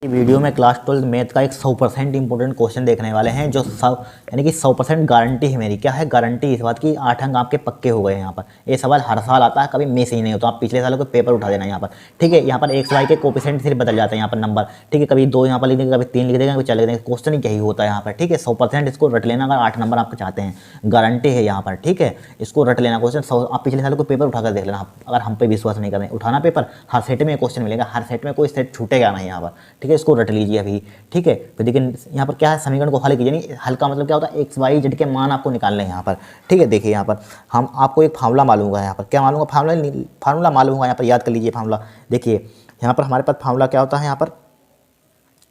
Video में class 12 math का एक 100% इंपॉर्टेंट क्वेश्चन देखने वाले हैं जो सब यानी कि 100% गारंटी है मेरी। क्या है गारंटी? इस बात की 8 अंक आपके पक्के हो गए हैं। यहाँ पर ये सवाल हर साल आता है, कभी मिस ही नहीं होता। आप पिछले सालों के पेपर उठा देना यहाँ पर, ठीक है। यहाँ पर एक सवाल के कोफिशिएंट सिर्फ बदल जाते हैं यहाँ पर नंबर, ठीक है। कभी 2 यहाँ पर लिख देंगे, कभी 3 लिख देंगे, कभी 4 लिख देंगे। क्वेश्चन ही यही होता है यहाँ पर, ठीक है। 100% इसको रट लेना अगर 8 नंबर आपके चाहते हैं, गारंटी है यहाँ पर, ठीक है। इसको रट लेना क्वेश्चन। आप पिछले सालों को पेपर उठाकर देख लेना। अगर हम पे विश्वास नहीं करें, उठाना पेपर, हर सेट में क्वेश्चन मिलेगा, हर सेट में कोई सेट छूटेगा नहीं यहाँ पर, ठीक है। इसको रट लीजिए अभी, ठीक है। फिर देखिए यहाँ पर क्या है, समीकरण को हल कीजिए। नहीं, हल का मतलब क्या होता है, एक्स वाई जेड के मान आपको निकालने हैं यहाँ पर, ठीक है। देखिए यहाँ पर हम आपको एक फार्मूला मालूम होगा। यहाँ पर क्या मालूम होगा? फार्मूला मालूम होगा। यहाँ पर याद कर लीजिए फार्मूला। देखिए यहाँ पर हमारे पास फार्मूला क्या होता है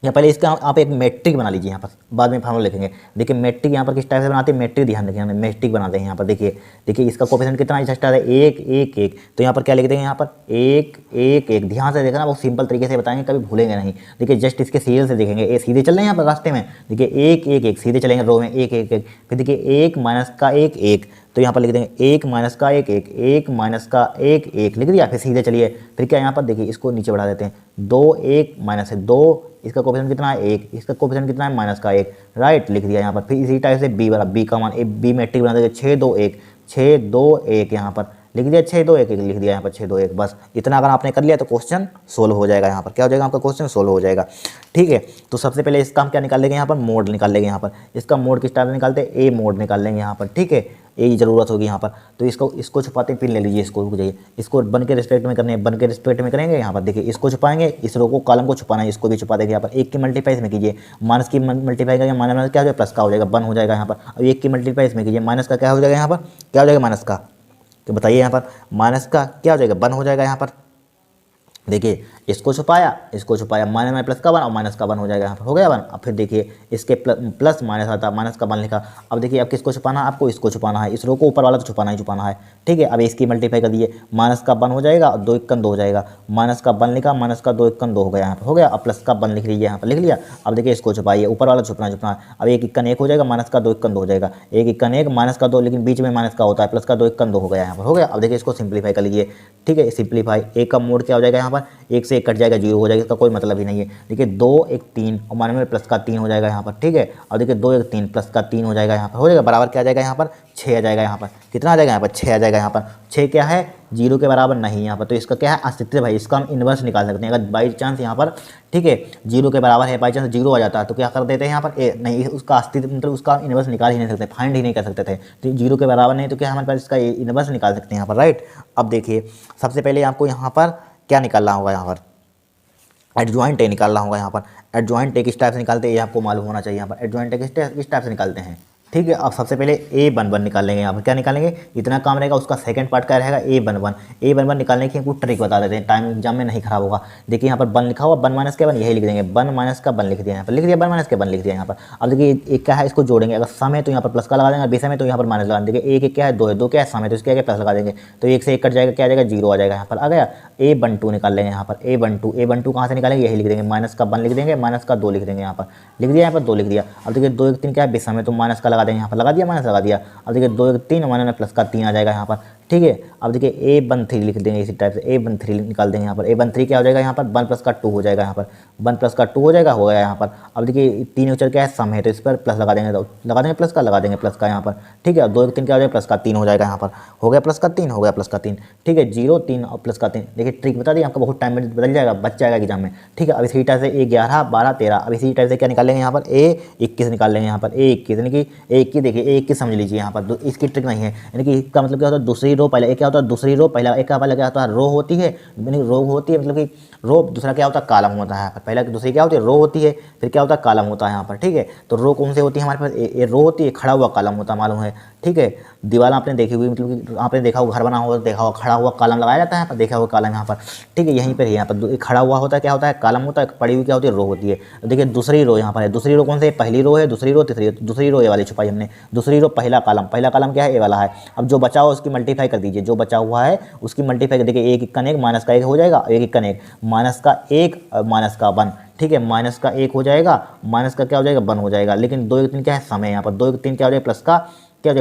यहाँ पहले इसका आप एक मैट्रिक बना लीजिए। यहाँ पर बाद में फार्मूला लिखेंगे। देखिए मैट्रिक यहाँ पर किस टाइप से बनाते हैं, मैट्रिक ध्यान रखिए, मैट्रिक बनाते हैं यहाँ पर। देखिए इसका कोफिशिएंट कितना है, स्टार है 1 1 1। तो यहाँ पर क्या लिख देंगे, यहाँ पर 1 1 1। ध्यान से देखना, बहुत सिंपल तरीके से बताएंगे, कभी भूलेंगे नहीं। देखिए जस्ट इसके सीरियल से देखेंगे, ये सीधे चल रहे हैं यहाँ पर रास्ते में। देखिए 1 1 1 सीधे चलेंगे रो में, 1 1 1। फिर देखिए 1 माइनस का 1 1। तो यहाँ पर लिख देंगे 1 माइनस का 1 1, 1 माइनस का 1 1 लिख दिया। फिर सीधे चलिए, फिर क्या यहाँ पर देखिए इसको नीचे बढ़ा देते हैं। 2 1 माइनस है 2, इसका कोफिशिएंट कितना है 1, इसका कोफिशिएंट कितना है माइनस का 1, राइट लिख दिया यहाँ पर। फिर इसी टाइप से बी वाला, बी का मान बी मैट्रिक बना देंगे 6 2 1, 6 2 1 यहाँ पर लिख दिया, 6 2 1 1 लिख दिया यहाँ पर 6 2 1। बस इतना अगर आपने कर लिया तो क्वेश्चन सोल्व हो जाएगा। यहाँ पर क्या हो जाएगा, आपका क्वेश्चन सोल्व हो जाएगा, ठीक है। तो सबसे पहले इसका हम क्या निकाल लेंगे, यहाँ पर मोड निकाल लेंगे। यहाँ पर इसका मोड किस टाइप से निकालते हैं, ए मोड निकाल लेंगे यहाँ पर, ठीक है। ए की जरूरत होगी यहाँ पर। तो इसको छुपाते हैं, पिन ले लीजिए, इसको रुक जाइए। इसको बन के रिस्पेक्ट में करने हैं, बन के रिस्पेक्ट में करेंगे। यहाँ पर देखिए इसको छुपाएंगे, इस रो को कॉलम को छुपाना है, इसको भी छुपा देंगे। यहाँ पर 1 की मल्टीप्लाई इसमें कीजिए, माइनस की मल्टीप्लाई करेंगे, माइनस क्या हो जाएगा, प्लस का हो जाएगा, बन हो जाएगा यहाँ पर। अब 1 की मल्टीप्लाई इसमें कीजिए, माइनस का क्या हो जाएगा यहाँ पर, क्या हो जाएगा माइनस का, तो बताइए यहाँ पर माइनस का क्या हो जाएगा, बन हो जाएगा यहाँ पर। देखिए इसको छुपाया, माइनस में प्लस का वन और माइनस का वन हो जाएगा यहाँ पर, हो गया वन। अब फिर देखिए इसके प्लस माइनस आता, माइनस का वन लिखा। अब देखिए अब किसको छुपाना है, आपको इसको छुपाना है, इस रो को ऊपर वाला तो छुपाना ही छुपाना है, ठीक है। अब इसकी मल्टीप्लाई कर दीजिए, माइनस का वन हो जाएगा और 2 1 2 हो जाएगा। माइनस का वन लिखा, माइनस का 2 1 2 हो गया यहाँ पर, हो गया। अब प्लस का वन लिख लीजिए, यहाँ पर लिख लिया। अब देखिए इसको छुपाइए, ऊपर वाला छुपना है। अब 1 1 1 हो जाएगा, माइनस का 2 1 2 हो जाएगा, 1 1 1 माइनस का 2, लेकिन बीच में माइनस का होता है, प्लस का 2 1 2 हो गया यहाँ पर, हो गया। अब देखिए इसको सिंप्लीफाई कर लीजिए, ठीक है। सिंप्लीफाई, एक का मोड क्या हो जाएगा यहाँ पर, 1 से 1 कट जाएगा, 0 हो जाएगा, इसका कोई मतलब ही नहीं है। देखिए 2 1 3 और माइनस में प्लस का 3 हो जाएगा यहाँ पर, ठीक है। और देखिए 2 1 3 प्लस का 3 हो जाएगा यहाँ पर, हो जाएगा बराबर क्या आ जाएगा यहाँ पर, 6 आ जाएगा यहाँ पर। कितना आ जाएगा यहाँ पर, 6 आ जाएगा यहाँ पर। 6 क्या है, 0 के बराबर नहीं यहाँ पर, तो इसका क्या है अस्तित्व भाई, इसका हम इन्वर्स निकाल सकते हैं। अगर बाई चांस यहाँ पर, ठीक है, 0 के बराबर है, बाई चांस 0 आ जाता है, तो क्या कर देते हैं यहाँ पर, नहीं उसका अस्तित्व मतलब उसका इन्वर्स निकाल ही नहीं सकते, फाइंड ही नहीं कर सकते थे। तो 0 के बराबर नहीं तो क्या हमारे पास इसका इन्वर्स निकाल सकते हैं यहाँ पर, राइट। अब देखिए सबसे पहले आपको यहाँ पर क्या निकालना होगा, यहाँ पर एडजॉइंट ए निकालना होगा। यहाँ पर एडजॉइंट ए किस टाइप से निकालते हैं ये आपको मालूम होना चाहिए। यहाँ पर एडजॉइंट ए किस टाइप से निकालते हैं, ठीक है। अब सबसे पहले ए बन बन निकाल लेंगे। यहाँ पर क्या निकालेंगे, इतना काम रहेगा, उसका सेकंड पार्ट क्या रहेगा, ए बन बन। ए बन बन निकालने की हमको ट्रिक बता देते हैं, टाइम एग्जाम में नहीं खराब होगा। देखिए यहाँ पर बन लिखा हुआ, बन माइनस के बन यही लिख देंगे, बन माइनस का बन लिख दिया, यहाँ पर लिख दिया, बन माइनस के बन लिख दिया यहाँ पर। अब देखिए एक क्या है, इसको जोड़ेंगे, अगर सम है तो यहाँ पर प्लस का लगा देंगे, बीस है तो यहाँ पर माइनस लगा देंगे। एक क्या है, 2 है, 2 क्या है सम है, तो इसके आगे प्लस लगा देंगे, तो 1 से 1 कट जाएगा, क्या आ जाएगा 0 आ जाएगा यहाँ पर, आ गया। ए बन 2 निकाल लेंगे यहाँ पर, ए बन 2 कहाँ से निकालेंगे, यही लिख देंगे, माइनस का बन लिख देंगे, माइनस का 2 लिख देंगे यहाँ पर, लिख दिया यहाँ पर 2 लिख दिया। अब देखिए 2 1 3 क्या है, बेसम है तो माइनस का लगा देंगे, यहाँ पर लगा दिया, माइनस लगा दिया। अब देखिए 2 1 3 माइनस में प्लस का 3 आ जाएगा यहाँ पर, ठीक है। अब देखिए ए बन 3 लिख देंगे, इसी टाइप से ए बन 3 निकाल देंगे यहाँ पर। ए बन 3 क्या हो जाएगा यहाँ पर, 1 प्लस का 2 हो जाएगा यहाँ पर, 1 प्लस का 2 हो जाएगा, हो गया यहाँ पर। अब देखिए 3 अक्षर क्या है, सम है, तो इस पर प्लस लगा देंगे, तो लगा देंगे प्लस का, लगा देंगे प्लस का यहाँ पर, ठीक है। 2 1 3 क्या हो जाएगा, प्लस का 3 हो जाएगा यहाँ पर, हो गया प्लस का 3, हो गया प्लस का 3, ठीक है। 0 3 और प्लस का 3। देखिए ट्रिक बता दी आपका, बहुत टाइम में बदल जाएगा, बच जाएगा एग्जाम में, ठीक है। अब इसी टाइप से ए 11 12 13, अब इसी टाइप से क्या निकाल लेंगे यहाँ पर, ए 21 निकाल लेंगे यहाँ पर, ए 21 यानी कि ए 21, देखिए ए 21 समझ लीजिए यहाँ पर, इसकी ट्रिक नहीं है, यानी कि इसका मतलब क्या होता है, दूसरी रो पहले, क्या होता है दूसरी रो पहला, एक का पहले क्या होता है, रो होती है, यानी रो होती है, मतलब कि रो, दूसरा क्या होता है, कॉलम होता है। पहला दूसरी क्या होती है, रो होती है, फिर क्या होता है, कॉलम होता है यहाँ पर, ठीक है। तो रो कौन सी होती है हमारे पास, ये रो होती है, खड़ा हुआ कॉलम होता है, मालूम है, ठीक है। दीवार आपने देखी हुई, मतलब कि आपने देखा हुआ, घर बना हुआ देखा हुआ, खड़ा हुआ कॉलम लगाया जाता है यहाँ पर, देखा हुआ कॉलम यहाँ पर, ठीक है। यहीं पर यहाँ पर खड़ा हुआ होता है, क्या होता है, कॉलम होता है, पड़ी हुई क्या होती है, रो होती है। देखिए दूसरी रो यहाँ पर है, दूसरी रो कौन सी है, पहली रो है, दूसरी रो, तीसरी, दूसरी रो ये वाली छुपाई हमने, दूसरी रो पहला कॉलम क्या है, ए वाला है। अब जो बचा हुआ उसकी मल्टीप्लाई कर दीजिए, जो बचा हुआ है उसकी मल्टीप्लाई कर, देखिए 1 1 1 माइनस का 1 हो जाएगा, 1 1 1 माइनस का 1 माइनस का 1, ठीक है। माइनस का 1 हो जाएगा, माइनस का क्या हो जाएगा, 1 हो जाएगा। लेकिन 2 1 3 क्या है, समय यहाँ पर, 2 1 3 क्या हो जाएगा,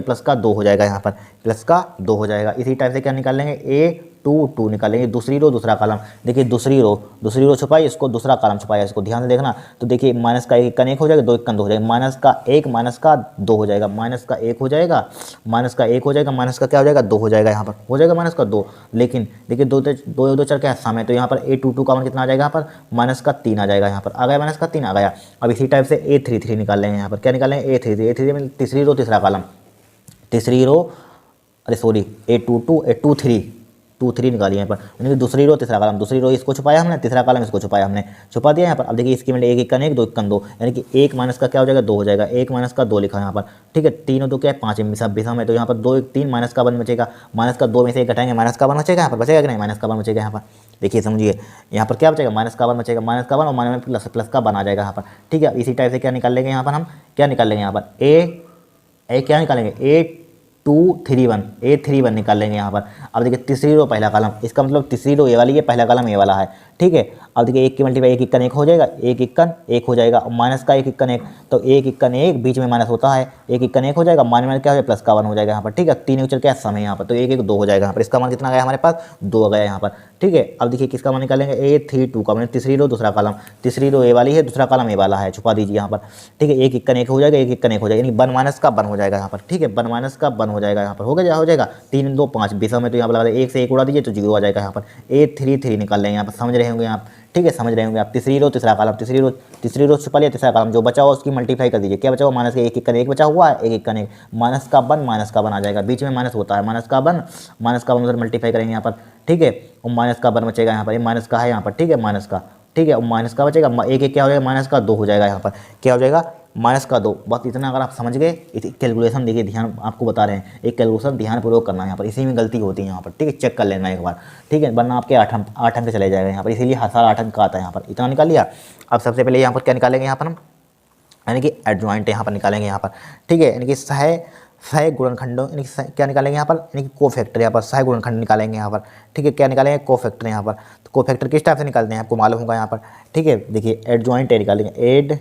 प्लस का 2 हो जाएगा यहाँ पर, प्लस का 2 हो जाएगा। इसी टाइप से क्या निकाल लेंगे, ए टू निकालेंगे, दूसरी रो दूसरा कॉलम। देखिए दूसरी रो छुपाई, इसको दूसरा कॉलम छुपाया, इसको ध्यान से देखना। तो देखिए माइनस का 1 1 1 हो जाएगा, 2 1 2 हो जाएगा, माइनस का 1 माइनस का 2 हो जाएगा, माइनस का 1 हो जाएगा, माइनस का 1 हो जाएगा, माइनस का क्या हो जाएगा 2 हो जाएगा, यहाँ पर हो जाएगा माइनस का 2। लेकिन देखिए 2 चर के सामने, तो यहाँ पर A22 का मान कितना आ जाएगा, यहाँ पर माइनस का 3 आ जाएगा, यहाँ पर आ गया माइनस का 3 आ गया। अब इसी टाइप से A33 निकाल लेंगे, यहाँ पर क्या निकालेंगे A33 में तीसरी रो तीसरा कॉलम, तीसरी रो अरे सॉरी A23 निकालिए यहाँ पर, यानी कि दूसरी रो तीसरा कॉलम, दूसरी रो इसको छुपाया हमने, तीसरा कॉलम इसको छुपाया हमने, छुपा दिया यहाँ पर। अब देखिए इसकी में 1 1 1 2 1 2, यानी कि 1 माइनस का क्या हो जाएगा 2 हो जाएगा, 1 माइनस का 2 लिखा है यहाँ पर, ठीक है। 3 और 2 क्या है 5 में, तो यहाँ पर 2 1 3 माइनस का 1 बचेगा, माइनस का 2 में से 1 घटाएंगे, माइनस का 1 बचेगा, यहाँ पर बचेगा कि नहीं, माइनस का 1 बचेगा यहाँ पर। देखिए समझिए यहाँ पर क्या बचेगा, माइनस का 1 बचेगा, माइनस का 1 और माइनस में प्लस का 1 आ जाएगा यहाँ पर, ठीक है। इसी टाइप से क्या निकाल लेंगे यहाँ पर, हम क्या निकाल लेंगे यहाँ पर क्या निकालेंगे A31 निकाल लेंगे यहाँ पर। अब देखिए तीसरी रो पहला कॉलम, इसका मतलब तीसरी रो ये वाली है, पहला कॉलम ये वाला है, ठीक है। अब देखिए 1 की मल्टीप्लाई 1 1 1 हो जाएगा, 1 1 हो जाएगा, माइनस का 1 1 1, तो 1 1 बीच में माइनस होता है, 1 1 1 हो जाएगा, माइनस क्या हो जाएगा प्लस का 1 हो जाएगा यहाँ पर, ठीक है। 3 उचल क्या समय यहाँ पर, तो 1 1 2 हो जाएगा यहाँ पर, इसका मान कितना गया हमारे पास 2 गया यहाँ पर, ठीक है। अब देखिए किसका मान निकालेंगे A32 का, मैंने तीसरी रो दूसरा कॉलम, तीसरी रो ए वाली है, दूसरा कॉलम ए वाला है, छुपा दीजिए यहाँ पर, ठीक है। 1 1 हो जाएगा, 1 1 हो जाएगा, यानी 1 माइनस का 1 हो जाएगा यहाँ पर, ठीक है। 1 माइनस का 1 हो जाएगा यहाँ पर, हो जाएगा 3 2 5 बीस में, तो यहाँ पर लगा 1 से 1 उड़ा दीजिए तो 0 आ जाएगा यहाँ पर। A33 निकाल लेंगे यहाँ पर, समझ रहे होंगे आप, ठीक है, समझ रहे होंगे आप। तीसरी रो तीसरा कॉलम, तीसरी रो छुपा लिया, तीसरा कॉलम जो बचा हुआ उसकी मल्टीप्लाई कर दीजिए, क्या बचा हुआ माइनस का 1 1 बचा हुआ है, 1 1 माइनस का 1 आ जाएगा, बीच में माइनस होता है, माइनस का 1 उधर मल्टीप्लाई करेंगे यहाँ पर, ठीक है। और माइनस का 1 बचेगा यहाँ पर, ये माइनस का है यहाँ पर, ठीक है, माइनस का, ठीक है। और माइनस का बचेगा 1 1 क्या हो जाएगा माइनस का 2 हो जाएगा यहाँ पर, क्या हो जाएगा माइनस का 2। बस इतना अगर आप समझ गए, कैलकुलेशन देखिए, ध्यान आपको बता रहे हैं, एक कैलकुलेशन ध्यानपूर्वक करना है यहाँ पर, इसी में गलती होती है यहाँ पर, ठीक है, चेक कर लेना एक बार, ठीक है, वरना आपके 8 अंक चले जाएगा यहाँ पर, इसीलिए हर साल 8 अंक का आता है यहाँ पर। इतना निकाल लिया। अब सबसे पहले यहाँ पर क्या निकालेंगे यहाँ पर हम, यानी कि एडजॉइंट यहाँ पर निकालेंगे यहाँ पर, ठीक है, यानी कि सह गुणनखंडों, यानी कि क्या निकालेंगे यहाँ पर, यानी कि कोफैक्टर, यहाँ पर सह गुणनखंड निकालेंगे यहाँ पर, ठीक है। क्या निकालेंगे कोफैक्टर यहाँ पर, तो कोफैक्टर किस टाइप से निकालते हैं आपको मालूम होगा यहाँ पर, ठीक है। देखिए एडजॉइंट निकालेंगे,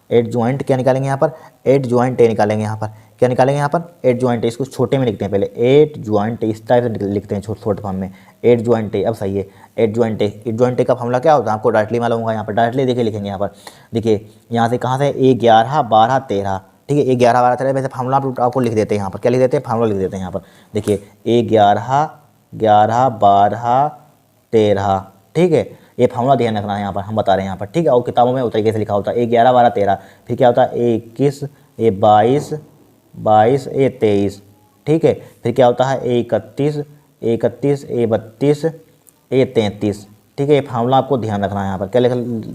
एडजॉइंट क्या निकालेंगे यहाँ पर, एडजॉइंट निकालेंगे यहाँ पर, क्या निकालेंगे यहाँ पर एडजॉइंट, इसको छोटे में लिखते हैं पहले, एडजॉइंट इस टाइप से लिखते हैं छोटे फॉर्म में, एडजॉइंट। अब सही है, एडजॉइंट का फॉर्मूला क्या होता है आपको डायरेक्टली मालूम होगा यहाँ पर, डायरेक्टली देखिए लिखेंगे यहाँ पर, देखिए यहाँ से कहाँ से A11 12 13, ठीक है, A11 12 13 वैसे फॉर्मूला आपको लिख देते हैं यहाँ पर, क्या लिख देते हैं फॉर्मूला लिख देते हैं यहाँ पर, देखिए A11 11 12 13, ठीक है। ये फॉर्मूला ध्यान रखना है यहाँ पर, हम बता रहे हैं यहाँ पर, ठीक है। और किताबों में उस तरीके से लिखा होता है A11 12 13, फिर क्या होता है A21 A22 22 A23, ठीक है। फिर क्या होता है A31 A32 A33, ठीक है। ये फॉर्मूला आपको ध्यान रखना है यहाँ पर, क्या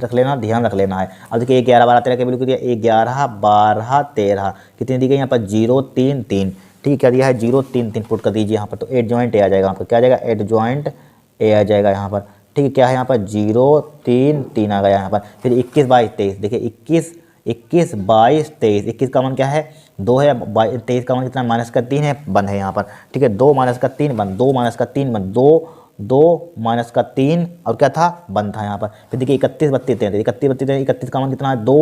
रख लेना, ध्यान रख लेना है। अब देखिए 11 12 13 के बिल्कुल दिया 11 12 13, कितनी दी गई यहाँ पर 0 3 3, ठीक है, क्या दिया है 0 3 3 पुट कर दीजिए यहाँ पर, तो एडजॉइंट ए आ जाएगा यहाँ पर, क्या आ जाएगा एडजॉइंट ए आ जाएगा यहाँ पर, ठीक है। क्या है यहाँ पर 0 3 3 आ गया यहाँ पर। फिर 21 22 23, देखिए 21 22 23, 21 का मान क्या है 2 है, 23 का मान कितना माइनस का 3 है, 1 है यहाँ पर, ठीक है। 2 माइनस का 3 1, 2 माइनस का 3 1, 2 माइनस का 3 और क्या था 1 था यहाँ पर। फिर देखिए 31 32 33, 31 32 31 का मान कितना है 2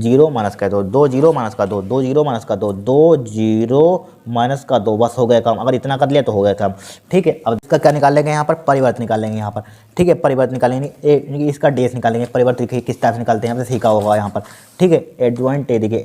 0 माइनस का 2, 2 0 माइनस का 2, 2 0 माइनस का 2, 2 0 माइनस का 2, बस हो गया काम। अगर इतना कर लिया तो हो गया काम, ठीक है। अब इसका क्या निकालेंगे यहाँ पर परिवर्तन निकालेंगे यहाँ पर, ठीक है, परिवर्तन निकालेंगे, इसका डेस निकालेंगे, परिवर्तन किस टाइप से निकालते हैं यहाँ पर सीखा होगा यहाँ पर, ठीक है। एडजॉइंट ए, देखिए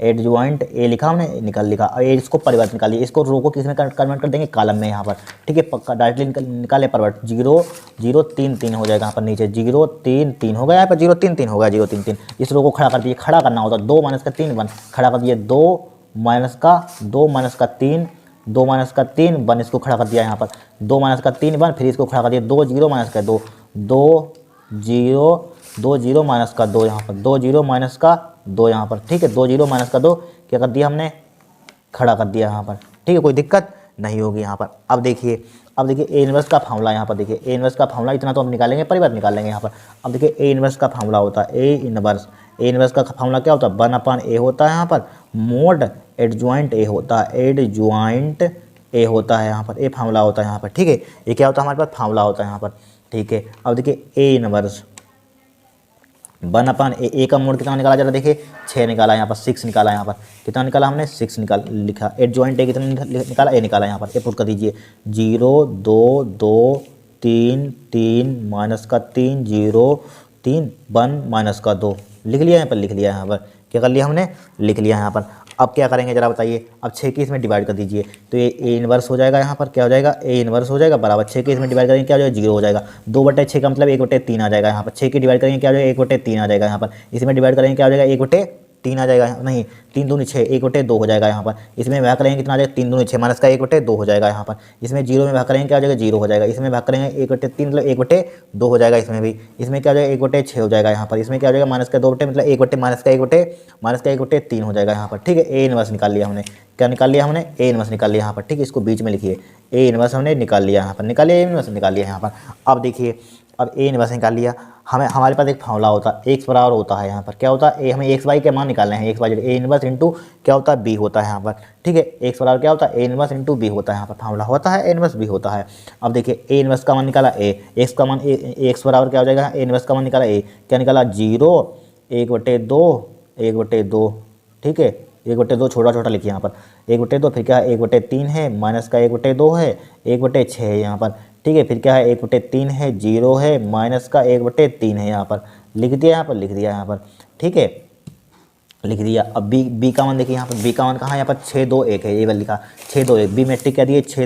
एडजॉइंट ए लिखा हमने लिखा, और इसको परिवर्तन निकालिए, इसको रो को किस में कन्वर्ट कर देंगे कॉलम में यहाँ पर, ठीक है, पक्का डायरेक्टली निकाले परिवर्तन, 0 0 3 3 हो जाएगा यहाँ पर, नीचे 0 3 3 हो गया यहाँ पर, 0 3 3 हो गया, 0 3 3। इस रो को खड़ा कर दिए, खड़ा करना होता है 2 माइनस का 3 1, खड़ा कर दिए 2 माइनस का 3 2 माइनस का 3 1, इसको खड़ा कर दिया यहाँ पर 2 माइनस का 3 1, फिर इसको खड़ा कर दिया 2 0 माइनस का 2 2 0 माइनस का 2 यहाँ पर, 2 0 माइनस का 2 यहाँ पर, ठीक है, 2 0 माइनस का 2 क्या कर दिया हमने खड़ा कर दिया यहाँ पर, ठीक है, कोई दिक्कत नहीं होगी यहाँ पर। अब देखिए ए इनवर्स का फॉर्मूला यहाँ पर, देखिए ए इनवर्स का फॉर्मूला इतना तो हम निकालेंगे, परिवर्तन निकाल लेंगे यहाँ पर। अब देखिए ए इनवर्स का फॉर्मूला होता है ए इनवर्स का फॉर्मूला क्या होता है 1/a होता है यहाँ पर, मोड एडजॉइंट ए होता है, एडजॉइंट ए होता है यहाँ पर, ए फॉर्मूला होता है यहाँ पर, ठीक है। ये क्या होता है हमारे पास फॉर्मूला होता है यहाँ पर, ठीक है। अब देखिए ए इनवर्स 1/a का मोड कितना निकाला, जरा देखिए 6 निकाला, यहाँ पर 6 निकाला, यहाँ पर कितना निकाला हमने 6 निकाल लिखा। एडजॉइंट ए कितना निकाला, ए निकाला, यहाँ पर ए पुट कर दीजिए 0 2 2 3 3 माइनस का 3 0 3 1 माइनस का 2 लिख लिया, यहाँ पर लिख लिया, यहाँ पर क्या कर लिया हमने, लिख लिया यहाँ पर। अब क्या करेंगे जरा बताइए, अब 6 की इसमें डिवाइड कर दीजिए तो ये ए इनवर्स हो जाएगा, यहाँ पर क्या हो जाएगा ए इनवर्स हो जाएगा बराबर 6 की इसमें डिवाइड करेंगे क्या हो जाएगा 0 हो जाएगा। 2/6 का मतलब 1/3 आ जाएगा, यहाँ पर 6 की डिवाइड करेंगे क्या हो जाएगा 1/3 आ जाएगा, यहाँ पर इसमें डिवाइड करेंगे क्या हो जाएगा 1/3 आ जाएगा, नहीं 3 दूनी 6 1/2 हो जाएगा, यहाँ पर इसमें भाग करेंगे कितना आ जाएगा 3 दूनी 6 माइनस का 1/2 हो जाएगा, यहाँ पर इसमें 0 में भाग करेंगे क्या हो जाएगा 0 हो जाएगा, इसमें भाग करेंगे 1/3 मतलब 1/2 हो जाएगा, इसमें भी इसमें क्या हो जाएगा 1/6 हो जाएगा, यहाँ पर इसमें क्या हो जाएगा माइनस का 2 मतलब 1 माइनस का 1/3 हो जाएगा, यहाँ पर ठीक है। ए इनवर्स निकाल लिया हमने, क्या निकाल लिया हमने ए इनवर्स निकाल लिया, यहाँ पर ठीक है। इसको बीच में लिखिए ए इनवर्स हमने निकाल लिया, यहाँ पर निकालिए ए इनवर्स निकाल लिया यहाँ पर। अब देखिए अब ए इनवर्स निकाल लिया, हमारे पास एक फॉर्मूला होता है एक्स बराबर होता है, यहाँ पर क्या होता है ए, हमें एक्स वाई के मान निकालने हैं, X Y A inverse into क्या होता है बी होता है, यहाँ पर ठीक है। एक्स बराबर क्या होता है ए इनवर्स इंटू बी होता है, यहाँ पर फॉर्मूला होता है ए इनवर्स बी होता है। अब देखिए ए इनवर्स का मान निकाला ए, एक्स का मान एक्स बराबर क्या हो जाएगा ए इनवर्स का मान निकाला ए, क्या निकाला 0 1/2 ठीक है। 1/2 छोटा छोटा लिखिए यहाँ पर 1/2, फिर क्या है 1/3 है माइनस का 1/2 है 1/6 है यहाँ पर ठीक है। फिर क्या है 1/3 है 0 है माइनस का 1/3 है, यहाँ पर लिख दिया, यहाँ पर लिख दिया, यहाँ पर ठीक है लिख दिया। अब बी का मान देखिए, यहाँ पर बी का मान कहाँ है, यहाँ पर 6 2 1 है, ये वाला लिखा 6 2 1, बी मैट्रिक क्या दिए 6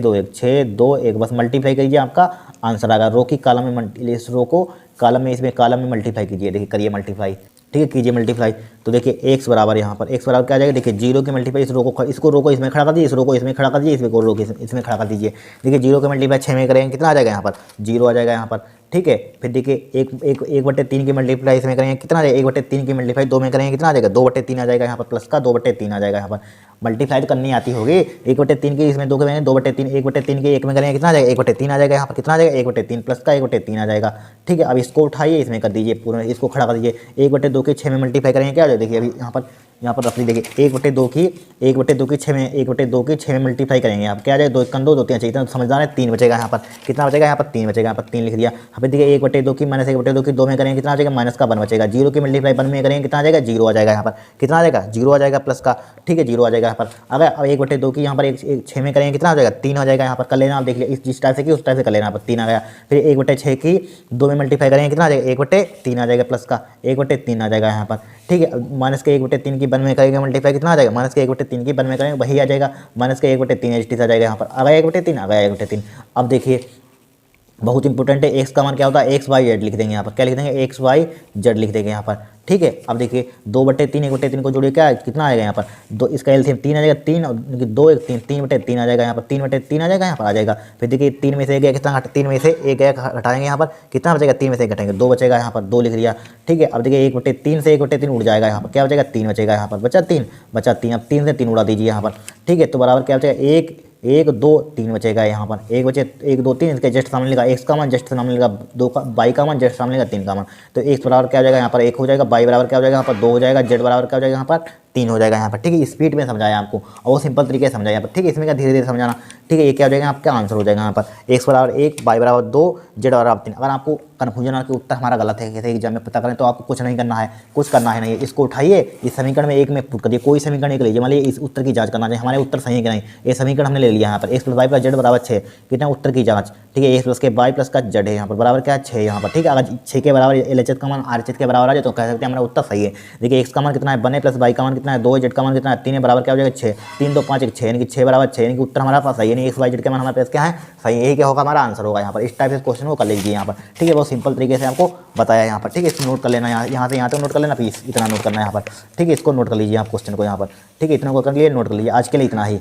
2 1 बस मल्टीप्लाई करिए आपका आंसर आएगा। रो की कॉलम में इस रो को कॉलम में इसमें कॉलम में मल्टीप्लाई कीजिए, देखिए करिए मल्टीप्लाई ठीक है, कीजिए मल्टीप्लाई। तो देखिए एक्स बराबर यहाँ पर एक्स बराबर क्या आ जाएगा, देखिए 0 की मल्टीप्लाई इस रो को इसको रो को इसमें खड़ा कर दीजिए, इस रो को इसमें खड़ा कर दीजिए, इसमें रो को इसमें खड़ा कर दीजिए। देखिए 0 की मल्टीप्लाई 6 में करेंगे कितना आ जाएगा, यहाँ पर 0 आ जाएगा यहाँ पर ठीक है। फिर देखिए 1/3 की मल्टीप्लाई इसमें करेंगे कितना आ जाएगा, 1/3 की मल्टीप्लाई 2 में करेंगे कितना आ जाएगा 2/3 आ जाएगा, यहाँ पर प्लस का 2/3 आ जाएगा, यहाँ पर मल्टीप्लाई तो करनी आती होगी। 1/3 की इसमें 2 के में 2/3 1/3 के 1 में करेंगे कितना आ जाएगा 1/3 आ जाएगा, यहाँ पर कितना आ जाएगा 1/3 प्लस का 1/3 आ जाएगा ठीक है। अब इसको उठाइए इसमें कर दीजिए पूरा, इसको खड़ा कर दीजिए 1/2 के 6 में मल्टीप्लाई करेंगे क्या आ जाएगा, देखिए अभी यहाँ पर रफ देखिए 1/2 की 6 में 1/2 की 6 में मल्टीप्लाई करेंगे, आप क्या आ जाएगा 2 1 2 2 3 चाहिए समझदार है 3 बचेगा, यहाँ पर कितना बचेगा यहाँ पर 3 बचेगा, यहाँ पर 3 लिख दिया। यहाँ पर देखिए 1/2 की माइनस 1/2 की 2 में करेंगे कितना आ जाएगा माइनस का 1 बचेगा, 0 की मल्टीप्लाई 1 में करेंगे कितना आ जाएगा 0 आ जाएगा, यहाँ पर कितना आ जाएगा 0 आ जाएगा प्लस का ठीक है 0 आ जाएगा यहाँ पर। अगर अब 1/2 की यहाँ पर 6 में करेंगे कितना आ जाएगा 3 आ जाएगा, यहाँ पर कर लेना आप देख लिया जिस टाइप से की उस टाइप से कर लेना, यहाँ पर 3 आ गया। फिर 1/6 की 2 में मल्टीप्लाई करेंगे कितना आ जाएगा 1/3 आ जाएगा प्लस का 1/3 आ जाएगा यहाँ पर ठीक है। माइनस के 1/3 की 1 में करेंगे मल्टीप्लाई कितना आ जाएगा माइनस के 1/3 की 1 में करेंगे वही आ जाएगा माइनस के 1/3 एच आ जाएगा, यहाँ पर आ गया 1/3 आ गया 1/3। अब देखिए बहुत इंपॉर्टेंट है एक्स का मान क्या होता है एक्स वाई जेड लिख देंगे, यहाँ पर क्या लिख देंगे एक्स वाई जेड लिख देंगे यहाँ पर ठीक है। अब देखिए 2/3 1/3 को जोड़िए क्या कितना आएगा यहाँ पर 2, इसका एलसीएम 3 आ जाएगा 3 2 1 3 3/3 आ जाएगा, यहाँ पर 3/3 आ जाएगा यहाँ पर आ जाएगा। फिर देखिए 3 में से 1 गया कितना 3 में से 1 गया घटाएंगे, यहाँ पर कितना बचेगा 3 में से घटाएंगे 2 बचेगा, यहाँ पर 2 लिख लिया ठीक है। अब देखिए 1/3 से 1/3 उड़ जाएगा, यहाँ पर क्या बचेगा 3 बचेगा, यहाँ पर बचा 3 अब 3 से 3 उड़ा दीजिए यहाँ पर ठीक है। तो बराबर क्या बचेगा 1 2 3 बचेगा, यहाँ पर 1 बचे 1 2 3 इसके जस्ट सामने लिखा एक्स का मान जस्ट सामने लिखा 2 का बाई का मान जस्ट सामने लिखा 3 का मान, तो एक्स बराबर क्या हो जाएगा यहाँ पर 1 हो जाएगा, बाई बराबर क्या हो जाएगा यहाँ पर 2 हो जाएगा, जेड बराबर क्या हो जाएगा यहाँ पर 3 हो जाएगा यहाँ पर ठीक है। स्पीड में समझाया आपको और वो सिंपल तरीके से समझाया यहाँ पर ठीक है, इसमें क्या धीरे धीरे समझाना ठीक है। ये क्या हो जाएगा आपका आंसर हो जाएगा यहाँ पर एक्स बराबर 1 बाई बराबर 2 जेड बराबर 3। अगर आपको कन्फ्यूजन आ कि उत्तर हमारा गलत है जैसे एग्जाम में पता करें तो आपको कुछ नहीं करना है, कुछ करना है नहीं, इसको उठाइए इस समीकरण में एक में पुट करिए, कोई समीकरण एक लीजिए, मान लीजिए इस उत्तर की जांच करना चाहिए हमारे उत्तर सही है कि नहीं। ये समीकरण हमने ले लिया यहाँ पर X plus Y plus Z बराबर 6 कितना उत्तर की जांच ठीक है, एक्स प्लस के वाई प्लस का जेड है यहाँ पर बराबर क्या 6 यहाँ पर ठीक है। अगर 6 के बराबर एलएचएस का मान आरएचएस के बराबर आ जाए तो कह सकते हैं हमारा उत्तर सही है। देखिए एक्स का मान कितना है 1 प्लस वाई का मान कितना है 2 जेड का मान कितना है 3 है बराबर क्या हो जाएगा 6 3 2 5 1 6 यानी कि 6 बराबर 6 यानी कि उत्तर हमारा पास सही है, एक्स वाई जेड का मान हमारे पास क्या है सही, यही क्या होगा हमारा आंसर होगा यहाँ पर। इस टाइप से क्वेश्चन को कर लीजिए यहाँ पर ठीक है, बहुत सिंपल तरीके से आपको बताया यहाँ पर ठीक है। इसको नोट कर लेना यहाँ से यहाँ तक नोट कर लेना, फिर इतना नोट करना है यहाँ पर ठीक है। इसको नोट कर लीजिए आप क्वेश्चन को यहाँ पर ठीक है, इतना को कर लिए नोट कर लीजिए। आज के लिए इतना ही।